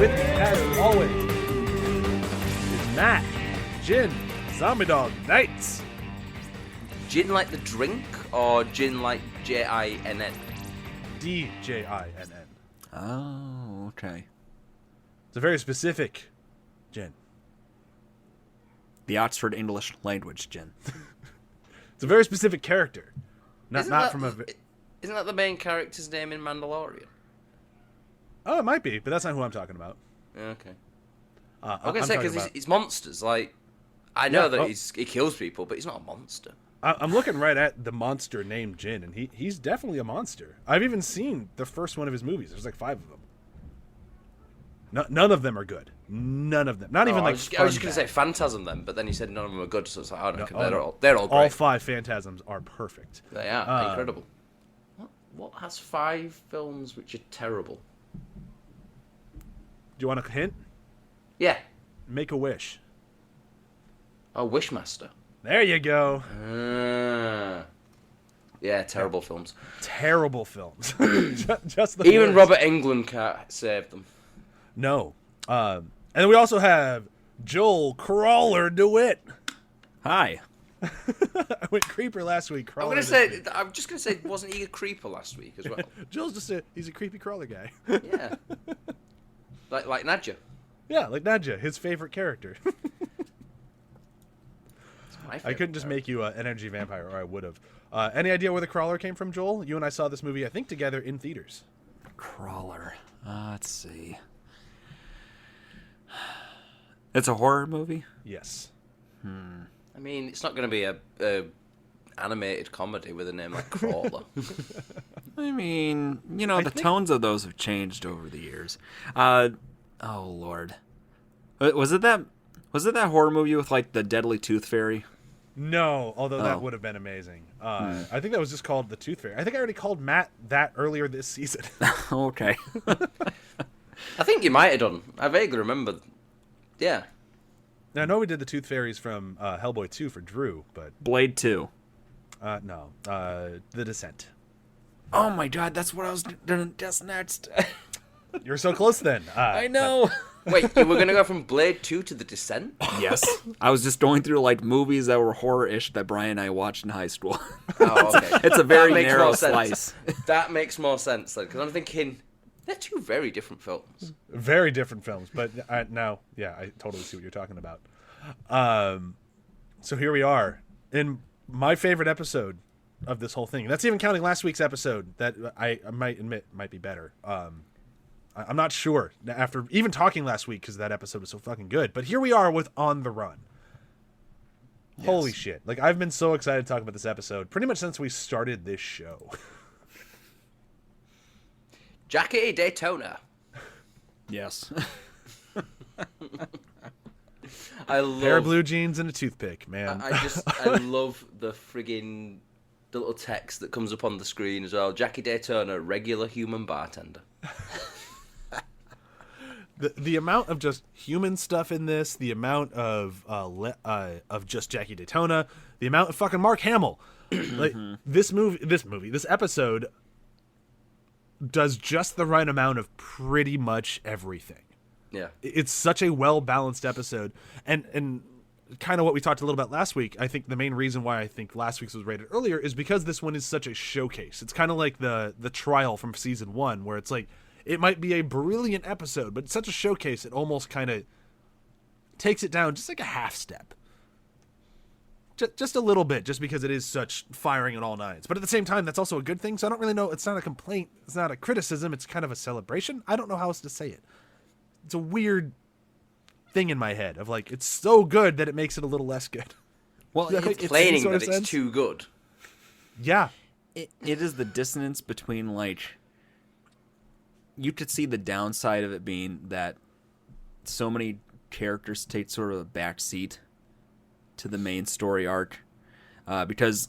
With me, as always, is Matt, Djinn, Zombie Dog, Dykes. Djinn like the drink, or Djinn like Jinn? Djinn. Oh, okay. It's a very specific Djinn. The Oxford English language, Djinn. It's a very specific character. Isn't that the main character's name in Mandalorian? Oh, it might be, but that's not who I'm talking about. Okay. I'm going to say, because he's monsters. Like, I know that he kills people, but he's not a monster. I'm looking right at the monster named Djinn, and he's definitely a monster. I've even seen the first one of his movies. There's like 5 of them. None of them are good. None of them. Not even like. I was just going to say Phantasm then, but then you said none of them are good, so it's like, oh, no, they're all great. All 5 Phantasms are perfect. They are incredible. What has 5 films which are terrible? Do you want a hint? Yeah. Make a Wish. Oh, Wishmaster. There you go. Yeah, terrible films. Terrible films. Just the Even worst. Robert Englund can't save them. No. And then we also have Joel Crawler DeWitte. Hi. I went creeper last week. I'm just gonna say, wasn't he a creeper last week as well? Joel's he's a creepy crawler guy. Yeah. Like Nadja. Yeah, like Nadja, his favorite character. I couldn't just character. make you an energy vampire, or I would have. Any idea where the crawler came from, Joel? You and I saw this movie, I think, together in theaters. Crawler. Let's see. It's a horror movie? Yes. I mean, it's not going to be a animated comedy with a name like Crawler. I mean, the tones of those have changed over the years. Oh, Lord. Was it that horror movie with, like, the Deadly Tooth Fairy? No, although that would have been amazing. I think that was just called The Tooth Fairy. I think I already called Matt that earlier this season. Okay. I think you might have done. I vaguely remember. Yeah. Now, I know we did the Tooth Fairies from Hellboy 2 for Drew, but... Blade 2. No. The Descent. Oh my god, that's what I was doing just next. You're so close then. I know. Wait, you were going to go from Blade 2 to The Descent? Yes. I was just going through, like, movies that were horror-ish that Brian and I watched in high school. Oh, okay. It's a very narrow slice. That makes more sense, then, because I'm thinking, they're 2 very different films. Very different films, but now, yeah, I totally see what you're talking about. So here we are in my favorite episode of this whole thing. That's even counting last week's episode that I might admit might be better. I'm not sure after even talking last week because that episode was so fucking good. But here we are with On the Run. Yes. Holy shit. Like, I've been so excited to talk about this episode pretty much since we started this show. Jackie Daytona. Yes. I love... Pair of blue jeans and a toothpick, man. I love the friggin' the little text that comes up on the screen as well. Jackie Daytona, regular human bartender. The amount of just human stuff in this, the amount of just Jackie Daytona, the amount of fucking Mark Hamill, like this episode does just the right amount of pretty much everything. Yeah, it's such a well balanced episode, and kind of what we talked a little about last week. I think the main reason why I think last week's was rated earlier is because this one is such a showcase. It's kind of like the trial from season 1, where it's like, it might be a brilliant episode, but it's such a showcase, it almost kind of takes it down just like a half step. Just a little bit, just because it is such firing at all nines. But at the same time, that's also a good thing, so I don't really know. It's not a complaint. It's not a criticism. It's kind of a celebration. I don't know how else to say it. It's a weird thing in my head of, like, it's so good that it makes it a little less good. Well, it's complaining that it's too good. Yeah. It is the dissonance between, like... You could see the downside of it being that so many characters take sort of a backseat to the main story arc, because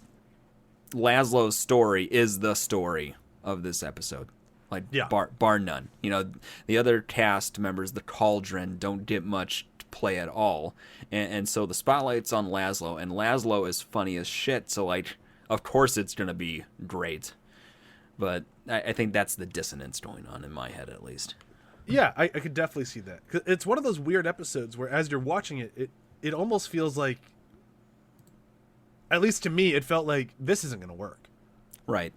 Laszlo's story is the story of this episode, like bar none. The other cast members, the Cauldron, don't get much to play at all, and so the spotlight's on Laszlo, and Laszlo is funny as shit. So, like, of course it's gonna be great. But I think that's the dissonance going on in my head, at least. Yeah, I could definitely see that. 'Cause it's one of those weird episodes where, as you're watching it almost feels like, at least to me, it felt like this isn't going to work. Right.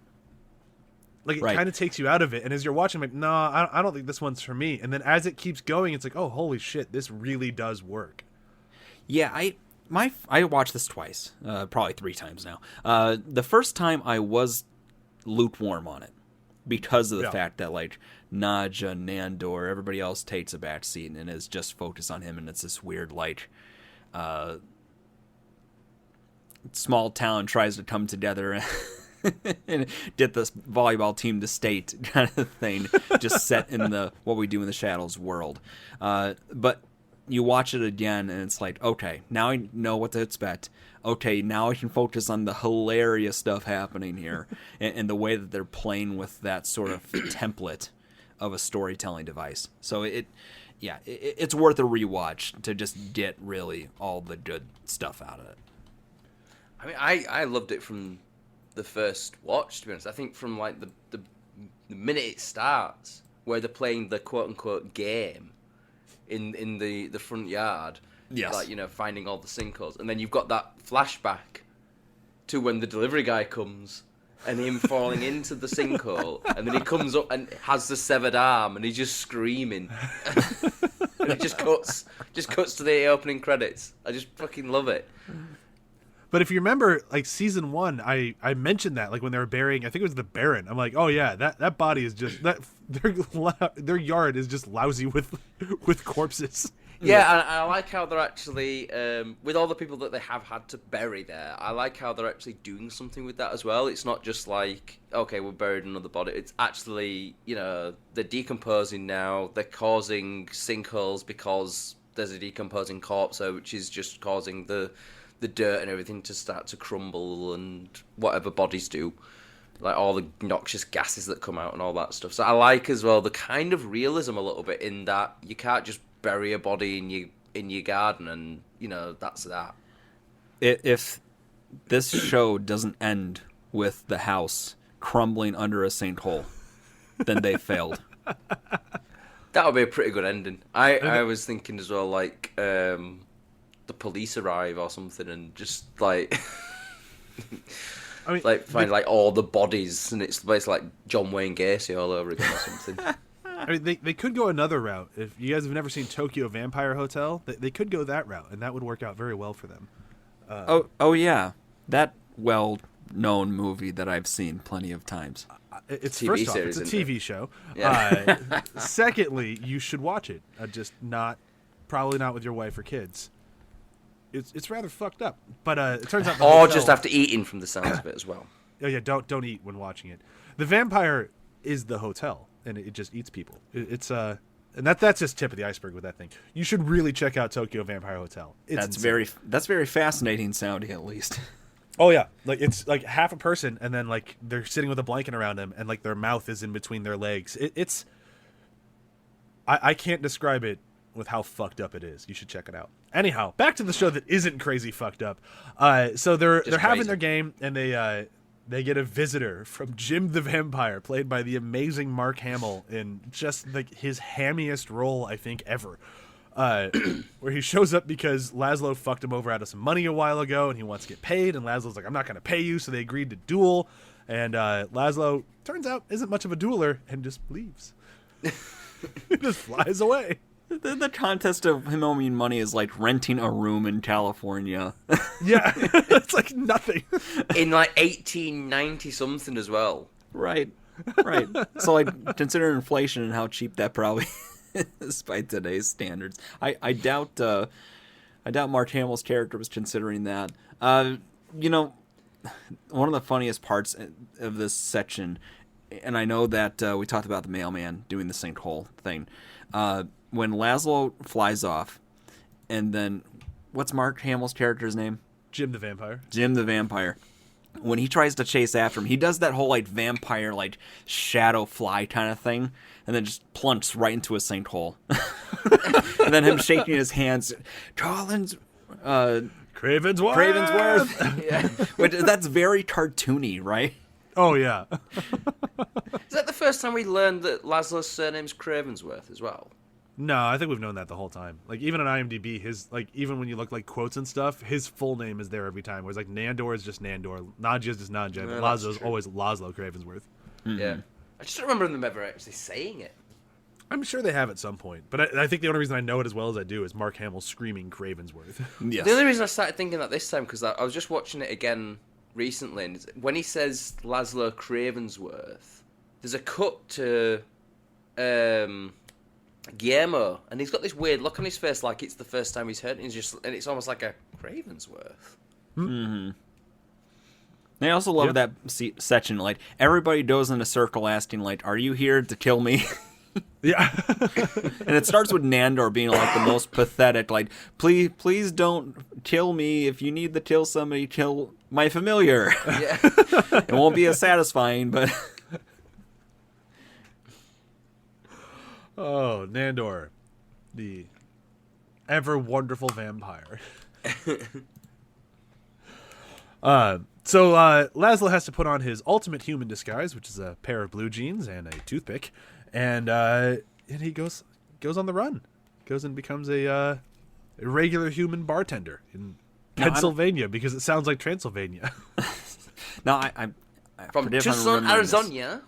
Like, it Right. kind of takes you out of it. And as you're watching, I'm like, no, I don't think this one's for me. And then as it keeps going, it's like, oh, holy shit, this really does work. Yeah, I watched this twice, probably 3 times now. The first time I was lukewarm on it because of the fact that, like, Nadja, Nandor, everybody else takes a back seat and is just focused on him, and it's this weird, like, small town tries to come together and get this volleyball team to state kind of thing, just set in the what we do in the Shadows world. But you watch it again, and it's like, okay, now I know what to expect. Okay, now I can focus on the hilarious stuff happening here and the way that they're playing with that sort of template of a storytelling device. So it's worth a rewatch to just get really all the good stuff out of it. I mean, I loved it from the first watch, to be honest. I think from like the minute it starts, where they're playing the quote unquote game in the front yard, Yes. like, you know, finding all the sinkholes, and then you've got that flashback to when the delivery guy comes and him falling into the sinkhole, and then he comes up and has the severed arm, and he's just screaming, and it just cuts to the opening credits. I just fucking love it. But if you remember, like, season 1, I mentioned that, like, when they were burying, I think it was the Baron. I'm like, oh yeah, that body is just their yard is just lousy with corpses. Yeah, and I like how they're actually, with all the people that they have had to bury there, I like how they're actually doing something with that as well. It's not just like, okay, we buried another body. It's actually, you know, they're decomposing now. They're causing sinkholes because there's a decomposing corpse, which is just causing the dirt and everything to start to crumble, and whatever bodies do, like all the noxious gases that come out and all that stuff. So I like as well the kind of realism a little bit in that you can't just bury a body in your garden and, you know, that's that. If this show doesn't end with the house crumbling under a sinkhole, then they failed. That would be a pretty good ending. I was thinking as well, like, the police arrive or something and just, like, I mean, like find like all the bodies, and it's basically like John Wayne Gacy all over again or something. I mean, they could go another route. If you guys have never seen Tokyo Vampire Hotel, they could go that route, and that would work out very well for them. Oh yeah, that well-known movie that I've seen plenty of times. It's TV first off, series, it's a isn't TV show. Yeah. Secondly, you should watch it. Just probably not with your wife or kids. It's rather fucked up. But it turns out, Or just after eating, from the sounds of it as well. Oh yeah, don't eat when watching it. The vampire is the hotel, and it just eats people. It's and that's just tip of the iceberg with that thing. You should really check out Tokyo Vampire Hotel. It's insane. That's very fascinating sounding, at least. Oh yeah, like it's like half a person, and then like they're sitting with a blanket around them, and like their mouth is in between their legs. It's I can't describe it with how fucked up it is. You should check it out. Anyhow, back to the show that isn't crazy fucked up. So they're having their game, and they get a visitor from Jim the Vampire, played by the amazing Mark Hamill, in just like his hammiest role I think ever. Where he shows up because Laszlo fucked him over out of some money a while ago, and he wants to get paid, and Laszlo's like, I'm not going to pay you, so they agreed to duel, and Laszlo, turns out, isn't much of a dueler, and just leaves. He just flies away. The contest of him owing money is like renting a room in California. Yeah, it's like nothing. In like 1890 something as well. Right. So like, consider inflation and how cheap that probably is by today's standards. I doubt Mark Hamill's character was considering that. You know, one of the funniest parts of this section, and I know that we talked about the mailman doing the sinkhole thing. When Laszlo flies off, and then what's Mark Hamill's character's name? Jim the Vampire. Jim the Vampire. When he tries to chase after him, he does that whole like vampire like shadow fly kind of thing, and then just plunks right into a sinkhole. And then him shaking his hands, Collins, Cravensworth. Yeah. Which, that's very cartoony, right? Oh yeah. Is that the first time we learned that Laszlo's surname's Cravensworth as well? No, I think we've known that the whole time. Like even on IMDb, his like even when you look like quotes and stuff, his full name is there every time. Whereas like Nandor is just Nandor, Nadja is just Nadja, but Laszlo's always Laszlo Cravensworth. Mm-hmm. Yeah, I just don't remember them ever actually saying it. I'm sure they have at some point, but I think the only reason I know it as well as I do is Mark Hamill screaming Cravensworth. Yes. The only reason I started thinking that this time because I was just watching it again recently, and when he says Laszlo Cravensworth, there's a cut to Guillermo, and he's got this weird look on his face, like it's the first time he's heard it, and it's almost like a Cravensworth. Mm-hmm. I also love that section, like, everybody goes in a circle asking, like, are you here to kill me? Yeah. And it starts with Nandor being, like, the most pathetic, like, please don't kill me. If you need to kill somebody, kill my familiar. Yeah. It won't be as satisfying, but... Oh, Nandor, the ever wonderful vampire. So Laszlo has to put on his ultimate human disguise, which is a pair of blue jeans and a toothpick, and he goes on the run, goes and becomes a regular human bartender in Pennsylvania because it sounds like Transylvania. No, I'm from Tucson, Arizona.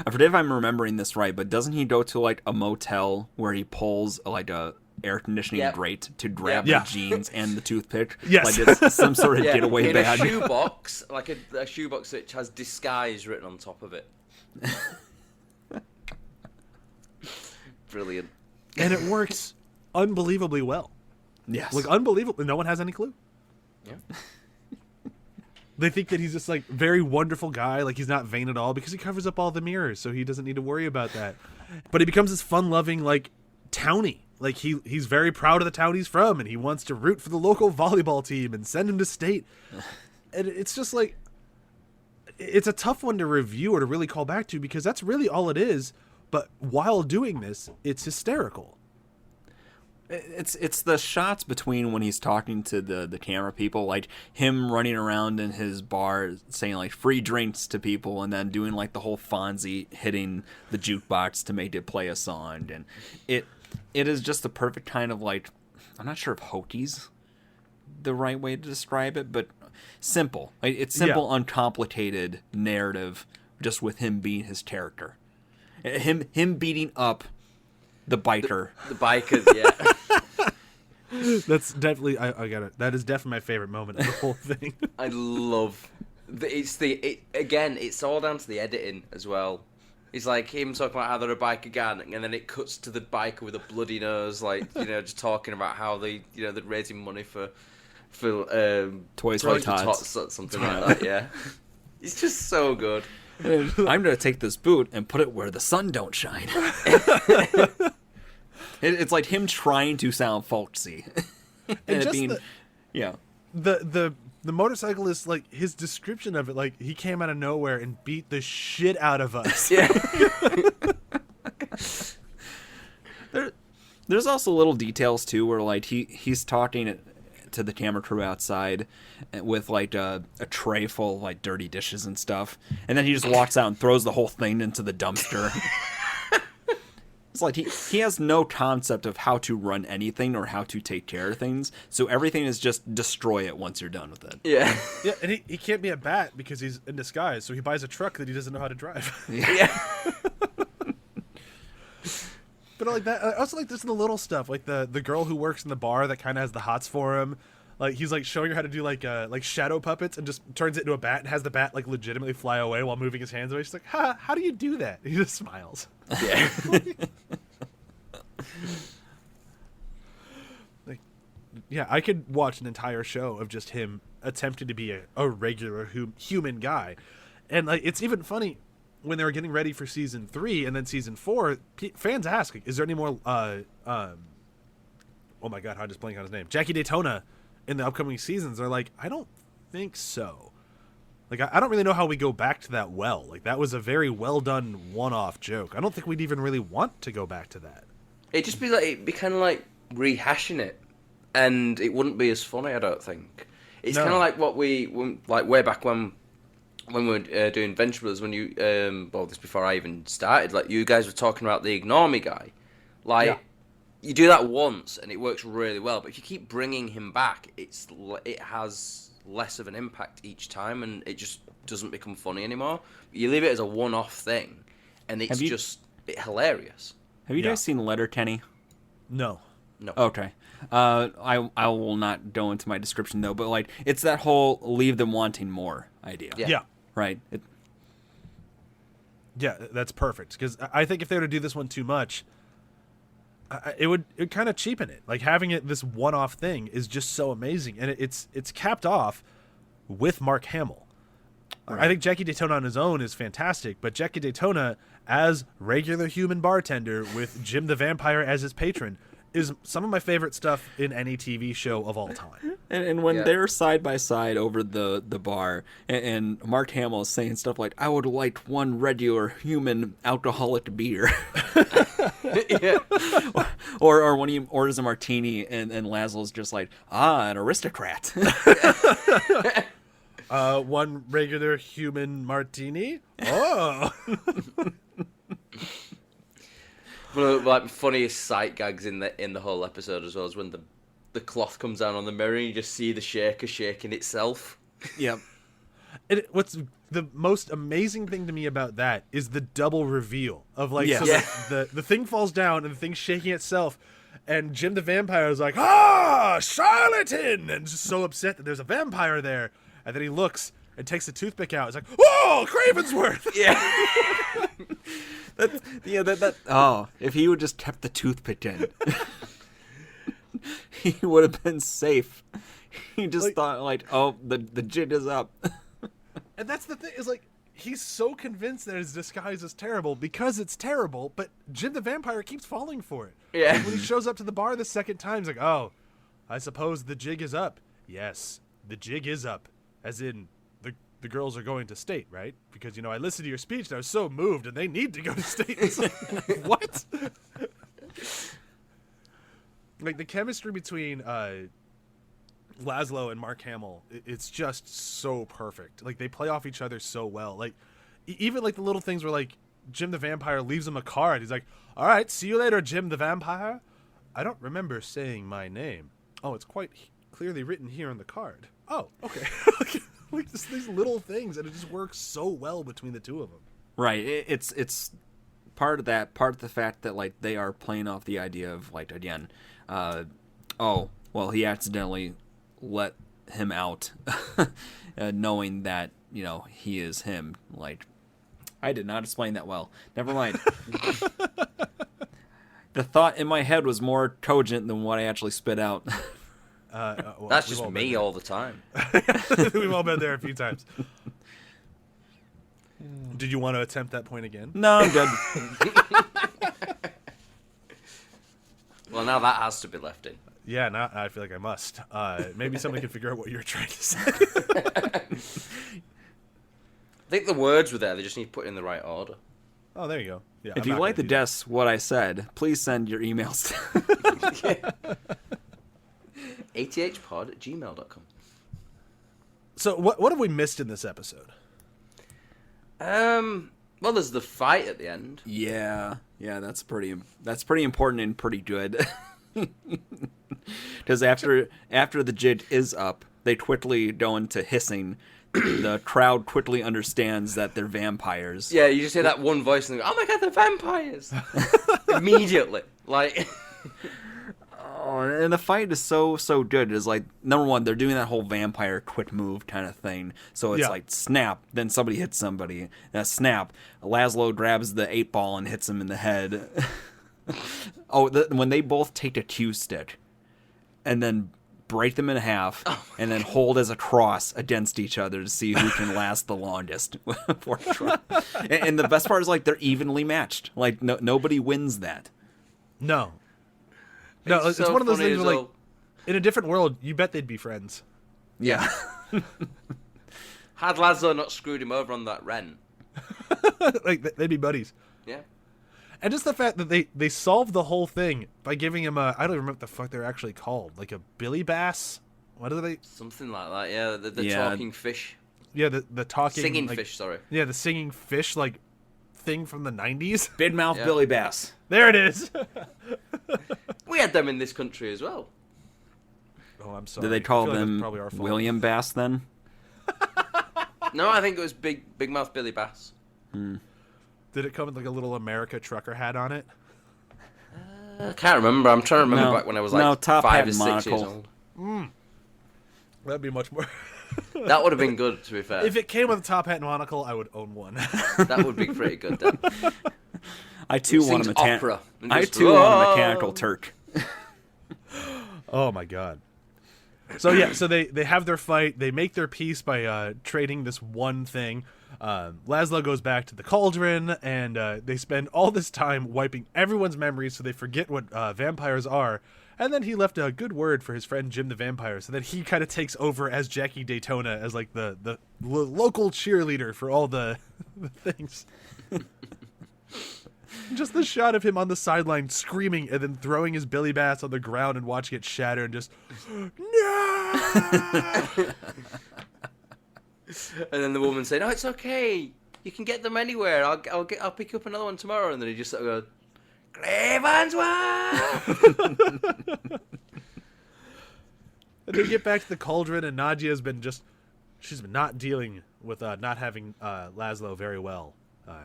I forget if I'm remembering this right, but doesn't he go to like a motel where he pulls like a air conditioning grate to grab the jeans and the toothpick? Yes. Like it's some sort of getaway bag. In a shoebox, like a shoebox which has disguise written on top of it. Brilliant. And it works unbelievably well. Yes. Like unbelievably, no one has any clue. Yeah. They think that he's just like very wonderful guy, like he's not vain at all because he covers up all the mirrors, so he doesn't need to worry about that. But he becomes this fun-loving like townie. Like he's very proud of the town he's from, and he wants to root for the local volleyball team and send him to state. And it's just like it's a tough one to review or to really call back to because that's really all it is. But while doing this, it's hysterical. It's the shots between when he's talking to the camera people, like him running around in his bar saying like free drinks to people, and then doing like the whole Fonzie hitting the jukebox to make it play a song, and it is just the perfect kind of like, I'm not sure if hokey's the right way to describe it, but simple. Like, it's simple, uncomplicated narrative, just with him being his character, him beating up the biker. The bikers, yeah. That's definitely I got it. That is definitely my favorite moment of the whole thing. I love it's all down to the editing as well. It's like him talking about how they're a biker gang, and then it cuts to the biker with a bloody nose, like just talking about how they're raising money for Toys for Tots, something like that. Yeah, it's just so good. I'm gonna take this boot and put it where the sun don't shine. It's like him trying to sound folksy, and it being, the motorcyclist, like his description of it, like he came out of nowhere and beat the shit out of us. Yeah. There's also little details too, where like he's talking to the camera crew outside with like a tray full of like dirty dishes and stuff, and then he just walks out and throws the whole thing into the dumpster. It's like he has no concept of how to run anything or how to take care of things, so everything is just destroy it once you're done with it. Yeah. Yeah, and he can't be a bat because he's in disguise, so he buys a truck that he doesn't know how to drive. Yeah. But like that, I also like this in the little stuff, like the girl who works in the bar that kind of has the hots for him. Like he's like showing her how to do like shadow puppets and just turns it into a bat and has the bat like legitimately fly away while moving his hands away. She's like, how do you do that? And he just smiles. Yeah. Like, yeah, I could watch an entire show of just him attempting to be a regular human guy. And like it's even funny when they were getting ready for season 3 and then season 4, fans ask, is there any more oh my god, I just blank on his name, Jackie Daytona in the upcoming seasons? They're like, I don't think so. Like I don't really know how we go back to that. Well, like that was a very well done one-off joke. I don't think we'd even really want to go back to that. It'd be kind of like rehashing it, and it wouldn't be as funny, I don't think. It's kind of like what way back when when we were doing Venture Brothers, when you well, this before I even started, like you guys were talking about the ignore me guy, like. Yeah. You do that once and it works really well, but if you keep bringing him back, it has less of an impact each time, and it just doesn't become funny anymore. You leave it as a one-off thing, and it's hilarious. Have you guys seen Letterkenny? No. No. Okay. I will not go into my description though, but like it's that whole leave them wanting more idea. Yeah. Right. Yeah, that's perfect. Because I think if they were to do this one too much, it would kind of cheapen it. Like having it this one-off thing is just so amazing, and it's capped off with Mark Hamill. Right. I think Jackie Daytona on his own is fantastic, but Jackie Daytona as regular human bartender with Jim the Vampire as his patron is some of my favorite stuff in any TV show of all time. And when they're side by side over the bar, and Mark Hamill is saying stuff like, "I would like one regular human alcoholic beer," Yeah. or when he orders a martini, and Laszlo's just like, "Ah, an aristocrat." One regular human martini. Oh. One of the funniest sight gags in the whole episode as well is when the cloth comes down on the mirror and you just see the shaker shaking itself. Yep. What's the most amazing thing to me about that is the double reveal of like the thing falls down and the thing's shaking itself, and Jim the Vampire is like, charlatan, and just so upset that there's a vampire there, and then he looks and takes the toothpick out. It's like, whoa, Cravensworth. Yeah. If he would just kept the toothpick in, he would have been safe. He just thought like, oh, the jig is up. And that's the thing, is like, he's so convinced that his disguise is terrible because it's terrible, but Jim the Vampire keeps falling for it. Yeah. Like when he shows up to the bar the second time, he's like, oh, I suppose the jig is up. Yes, the jig is up. As in, the girls are going to state, right? Because, I listened to your speech and I was so moved and they need to go to state. It's like, what? Like, the chemistry between Laszlo and Mark Hamill, it's just so perfect. Like, they play off each other so well. Like, even like the little things where like Jim the Vampire leaves him a card. He's like, all right, see you later, Jim the Vampire. I don't remember saying my name. Oh, it's quite clearly written here on the card. Oh, okay. Like these little things, and it just works so well between the two of them. Right. It's part of that, part of the fact that like they are playing off the idea of like, again, he accidentally let him out, knowing that he is him. Like, I did not explain that well. Never mind. The thought in my head was more cogent than what I actually spit out. That's just me all the time. We've all been there a few times. Did you want to attempt that point again? No, I'm good. Well, now that has to be left in. Yeah, now I feel like I must. Maybe somebody can figure out what you're trying to say. I think the words were there. They just need to put in the right order. Oh, there you go. Yeah, if you like to guess what I said, please send your emails. athpod@gmail.com. So what have we missed in this episode? Well, there's the fight at the end. Yeah, that's pretty important and pretty good. Because after the jig is up, they quickly go into hissing. The crowd quickly understands that they're vampires. Yeah, you just hear that one voice and they go, "Oh my god, they're vampires!" Immediately, like. Oh, and the fight is so good. It's like, number one, they're doing that whole vampire quick move kind of thing. So it's like snap, then somebody hits somebody. Snap. Laszlo grabs the 8-ball and hits him in the head. When they both take a cue stick and then break them in half and then hold as a cross against each other to see who can last the longest. And the best part is like they're evenly matched. Like nobody wins that. No. No, it's so one of those funny things where, like, in a different world, you bet they'd be friends. Yeah. Had Laszlo not screwed him over on that rent. Like, they'd be buddies. Yeah. And just the fact that they solved the whole thing by giving him I don't even remember what the fuck they're actually called. Like a billy bass? What are they? Something like that, yeah. The talking fish. the talking Singing like, fish, sorry. Yeah, the singing fish like thing from the 90s. Big mouth Yeah. Billy Bass. There it is. We had them in this country as well. Oh, I'm sorry. Did they I call feel like that's them probably our fault. William Bass then? No, I think it was Big Mouth Billy Bass. Did it come with like a little America trucker hat on it? I can't remember. I'm trying to remember No. back when I was No, like top 5 hat or and 6 years monocle. old. That'd be much more. That would have been good, to be fair. If it came with a top hat and monocle, I would own one. That would be pretty good then. I too want a Sings opera. And I just, too want a "Whoa!" mechanical Turk. Oh my god. So yeah, so they have their fight. They make their peace by trading this one thing. Laszlo goes back to the cauldron, and they spend all this time wiping everyone's memories so they forget what vampires are. And then he left a good word for his friend Jim the Vampire, so that he kind of takes over as Jackie Daytona, as like the local cheerleader for all the things. Just the shot of him on the sideline screaming and then throwing his Billy Bass on the ground and watching it shatter and just, no! And then the woman said, "No, it's okay. You can get them anywhere. I'll pick up another one tomorrow." And then he just sort of goes, "Cravensworth!" And they get back to the cauldron, and Nadia's been she's been not dealing with not having Laszlo very well.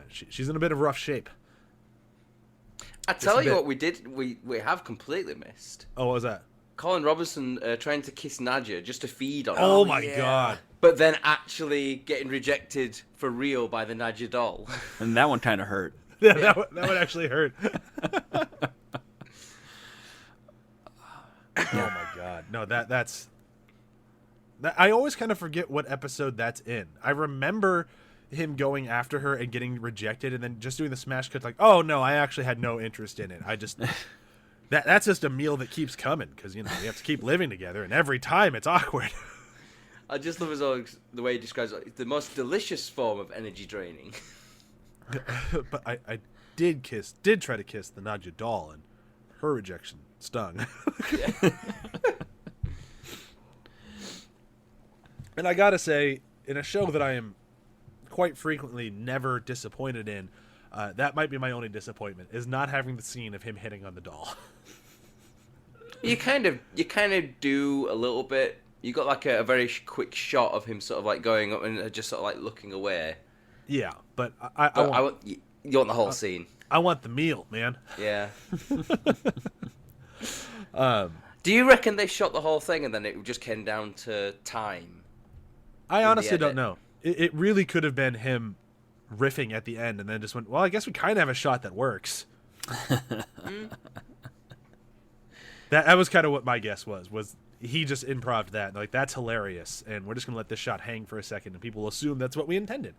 She's in a bit of rough shape. I tell you bit- what, we have completely missed. Oh, what was that? Colin Robinson trying to kiss Nadia just to feed on her. Oh my god. But then actually getting rejected for real by the Nadia doll. And that one kind of hurt. Yeah, that would actually hurt. Oh my god. No, that's I always kind of forget what episode that's in. I remember him going after her and getting rejected and then just doing the smash cut like, "Oh no, I actually had no interest in it. I just that's just a meal that keeps coming because you have to keep living together and every time it's awkward." I just love his own, the way he describes it. It's the most delicious form of energy draining. But I did try to kiss the Nadia doll and her rejection stung. And I gotta say, in a show that I am quite frequently never disappointed in, that might be my only disappointment, is not having the scene of him hitting on the doll. You kind of do a little bit. You got like a very quick shot of him sort of like going up and just sort of like looking away. Yeah, but You want the whole scene. I want the meal, man. Yeah. Do you reckon they shot the whole thing and then it just came down to time? I honestly don't edit? know. It really could have been him riffing at the end and then just went, well, I guess we kind of have a shot that works. That was kind of what my guess was he just improv'd that. Like, that's hilarious, and we're just going to let this shot hang for a second, and people will assume that's what we intended.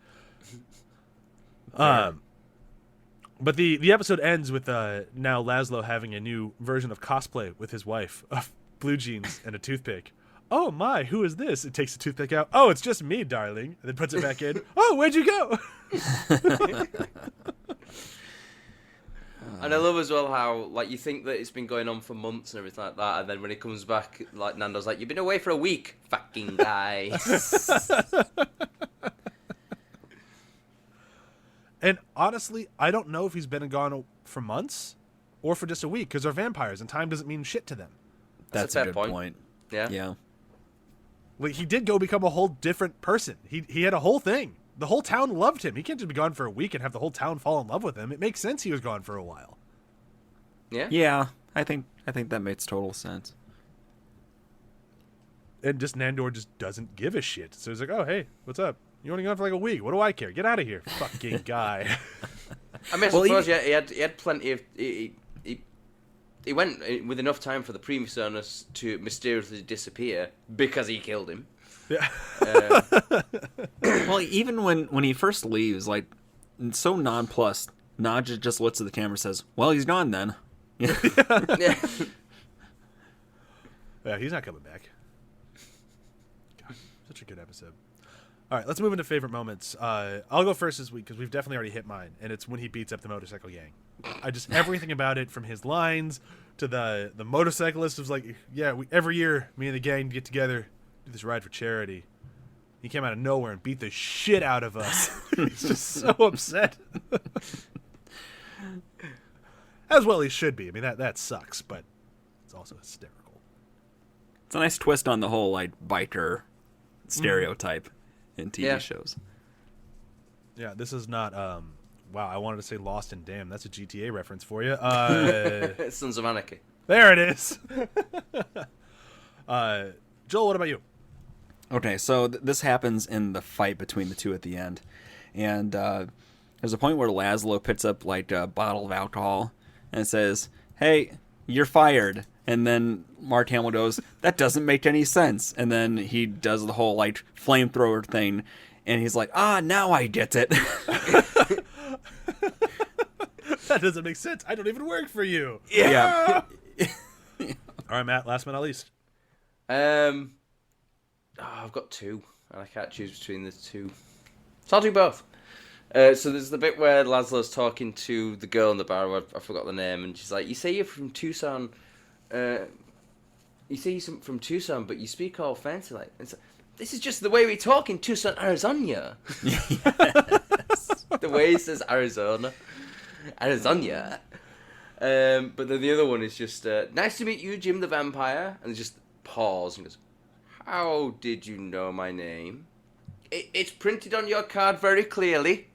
But the episode ends with now Laszlo having a new version of cosplay with his wife of blue jeans and a toothpick. Oh my, who is this? It takes the toothpick out. Oh, it's just me, darling. And then puts it back in. Oh, where'd you go? And I love as well how, like, you think that it's been going on for months and everything like that, and then when he comes back, like, Nando's like, "You've been away for a week, fucking guy." And honestly, I don't know if he's been gone for months or for just a week, because they're vampires and time doesn't mean shit to them. That's a a fair good point. point. Yeah. Yeah. Like, he did go become a whole different person. He had a whole thing. The whole town loved him. He can't just be gone for a week and have the whole town fall in love with him. It makes sense he was gone for a while. Yeah? Yeah, I think that makes total sense. And just Nandor just doesn't give a shit. So he's like, "Oh, hey, what's up? You only gone for like a week. What do I care? Get out of here, fucking guy." I mean, I Well, suppose, yeah, he had plenty of... He went with enough time for the previous owners to mysteriously disappear because he killed him. Yeah. Well, even when he first leaves, like, so nonplussed, Naja just looks at the camera and says, "Well, he's gone then." Yeah. Yeah, he's not coming back. God, such a good episode. All right, let's move into favorite moments. I'll go first this week because we've definitely already hit mine, and it's when he beats up the motorcycle gang. Everything about it, from his lines to the motorcyclist, was like, yeah, every year me and the gang get together, do this ride for charity. He came out of nowhere and beat the shit out of us. He's just so upset. As well he should be. I mean, that sucks, but it's also hysterical. It's a nice twist on the whole like biker stereotype in TV shows. Yeah, this is not wow, I wanted to say Lost and Damned. That's a GTA reference for you. Sons of Anarchy. There it is. Joel, what about you? Okay, so this happens in the fight between the two at the end. And there's a point where Laszlo picks up like a bottle of alcohol and says, "Hey, you're fired." And then Mark Hamill goes, "That doesn't make any sense." And then he does the whole like flamethrower thing. And he's like, now I get it. That doesn't make sense. I don't even work for you. Yeah. All right, Matt, last but not least. I've got two, and I can't choose between the two. So I'll do both. So there's the bit where Laszlo's talking to the girl in the bar, I forgot the name, and she's like, "You say you're from Tucson, but you speak all fancy like." It's like, "This is just the way we talk in Tucson, Arizona." The way he says Arizona. But then the other one is just, "Nice to meet you, Jim the Vampire." And just pause and goes, "How did you know my name?" It's printed on your card very clearly."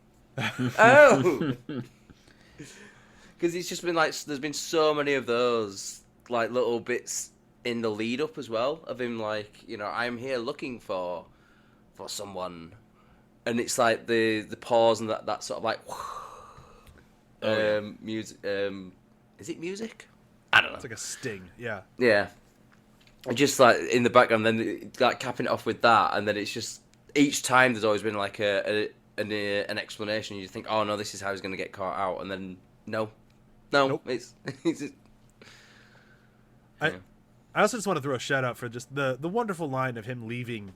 Oh! Because it's just been like, there's been so many of those like little bits in the lead up as well of him like, "I'm here looking for someone," and it's like the pause and that sort of like music. Is it music? I don't know. It's like a sting. Yeah. Yeah. Just like in the background, then like capping it off with that, and then it's just each time there's always been like an explanation. You think, "Oh no, this is how he's going to get caught out," and then no, Nope. it's just, I also just want to throw a shout out for just the wonderful line of him leaving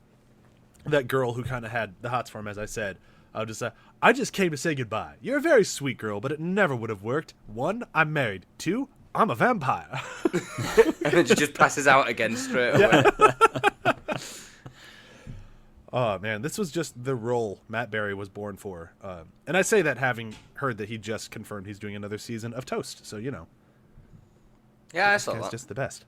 that girl who kind of had the hots for him, as I said. I just came to say goodbye. You're a very sweet girl, but it never would have worked. 1, I'm married. 2, I'm a vampire. and then she just passes out again straight away. Oh, man, this was just the role Matt Berry was born for. And I say that having heard that he just confirmed he's doing another season of Toast. So, Yeah, I saw it's that. just the best.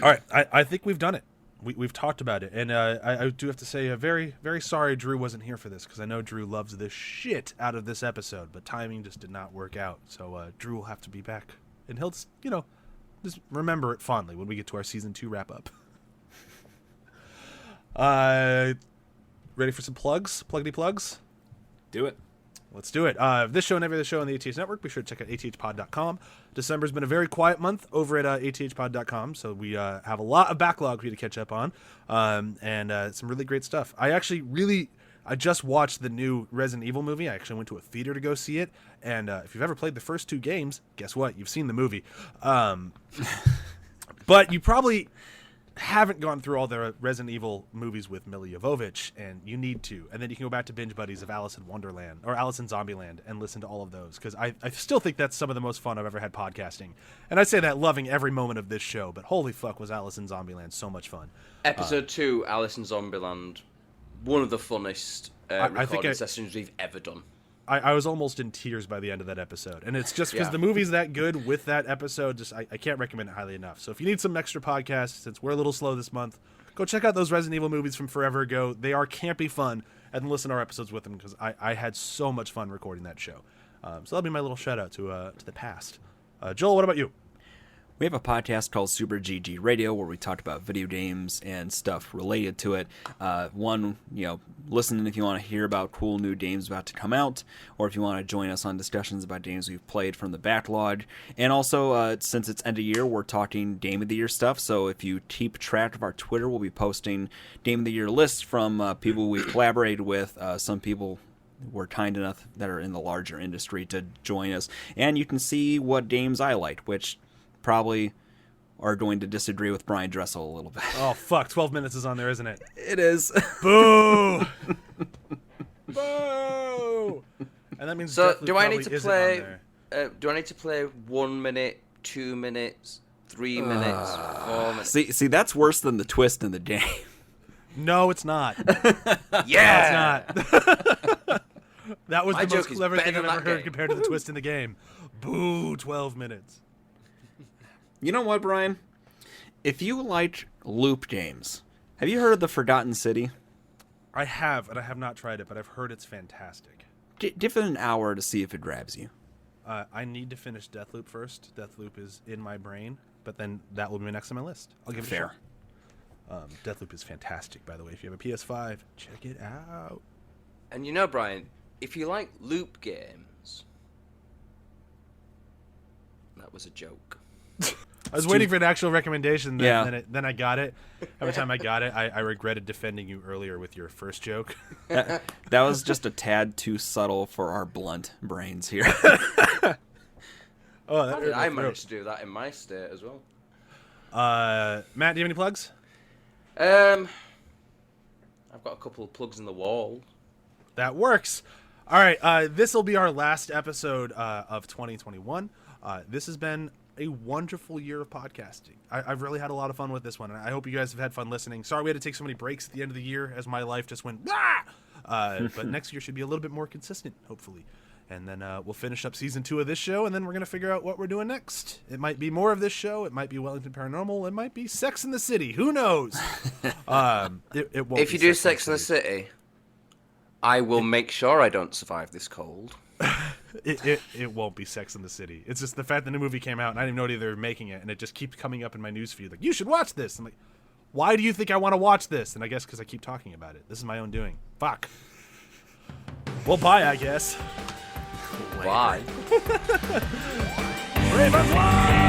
All right, I think we've done it. We've talked about it. And I do have to say very, very sorry Drew wasn't here for this, because I know Drew loves the shit out of this episode, but timing just did not work out. So Drew will have to be back. And he'll just, just remember it fondly when we get to our Season 2 wrap-up. Ready for some plugs? Pluggity plugs? Do it. Let's do it. This show and every other show on the ATH Network, be sure to check out athpod.com. December's been a very quiet month over at athpod.com, so we have a lot of backlog for you to catch up on, and some really great stuff. I just watched the new Resident Evil movie. I actually went to a theater to go see it, and if you've ever played the first 2 games, guess what? You've seen the movie. But you probably haven't gone through all the Resident Evil movies with Milla Jovovich, and you need to. And then you can go back to Binge Buddies of Alice in Wonderland or Alice in Zombieland and listen to all of those, because I still think that's some of the most fun I've ever had podcasting. And I say that loving every moment of this show, but holy fuck was Alice in Zombieland so much fun. Episode 2, Alice in Zombieland, one of the funnest recording sessions we've ever done. I was almost in tears by the end of that episode. And it's just because the movie's that good with that episode. Just I can't recommend it highly enough. So if you need some extra podcasts, since we're a little slow this month, go check out those Resident Evil movies from forever ago. They are campy fun, and then listen to our episodes with them, because I had so much fun recording that show. So that'll be my little shout out to the past. Joel, what about you? We have a podcast called Super GG Radio where we talk about video games and stuff related to it. Listen if you want to hear about cool new games about to come out, or if you want to join us on discussions about games we've played from the backlog. And also, since it's end of year, we're talking Game of the Year stuff. So if you keep track of our Twitter, we'll be posting Game of the Year lists from people we've collaborated with. Some people were kind enough that are in the larger industry to join us. And you can see what games I liked, which probably are going to disagree with Bryan Dressel a little bit. Oh, fuck. 12 minutes is on there, isn't it? It is. Boo! Boo! And that means So, do I probably need to isn't play? on there. Do I need to play 1 minute, 2 minutes, 3 minutes, 4 minutes? See, that's worse than the twist in the game. No, it's not. Yeah. No, it's not. That was My the most joke is clever better thing I've than ever that heard game. compared to the twist in the game. Boo, 12 minutes. You know what, Brian? If you like loop games, have you heard of the Forgotten City? I have, and I have not tried it, but I've heard it's fantastic. Give it an hour to see if it grabs you. I need to finish Deathloop first. Deathloop is in my brain, but then that will be next on my list. I'll give it Fair. a shot. Deathloop is fantastic, by the way. If you have a PS5, check it out. And you know, Brian, if you like loop games, that was a joke. I was waiting for an actual recommendation, then, Yeah. then I got it. Every time I got it, I regretted defending you earlier with your first joke. That was just a tad too subtle for our blunt brains here. Oh, that How hurt did my I throat. manage to do that in my state as well? Matt, do you have any plugs? I've got a couple of plugs in the wall. That works. All right, this will be our last episode of 2021. This has been a wonderful year of podcasting. I've really had a lot of fun with this one, and I hope you guys have had fun listening. Sorry we had to take so many breaks at the end of the year as my life just went, but next year should be a little bit more consistent, hopefully. And then we'll finish up season 2 of this show, and then we're going to figure out what we're doing next. It might be more of this show. It might be Wellington Paranormal. It might be Sex in the City. Who knows? It won't If be you do Sex in the City, I will make sure I don't survive this cold. It won't be Sex in the City. It's just the fact that the movie came out and I didn't even know they were making it, and it just keeps coming up in my newsfeed like, you should watch this. I'm like, why do you think I want to watch this? And I guess because I keep talking about it. This is my own doing. Fuck. Well, bye, I guess. Why? Raven, fly!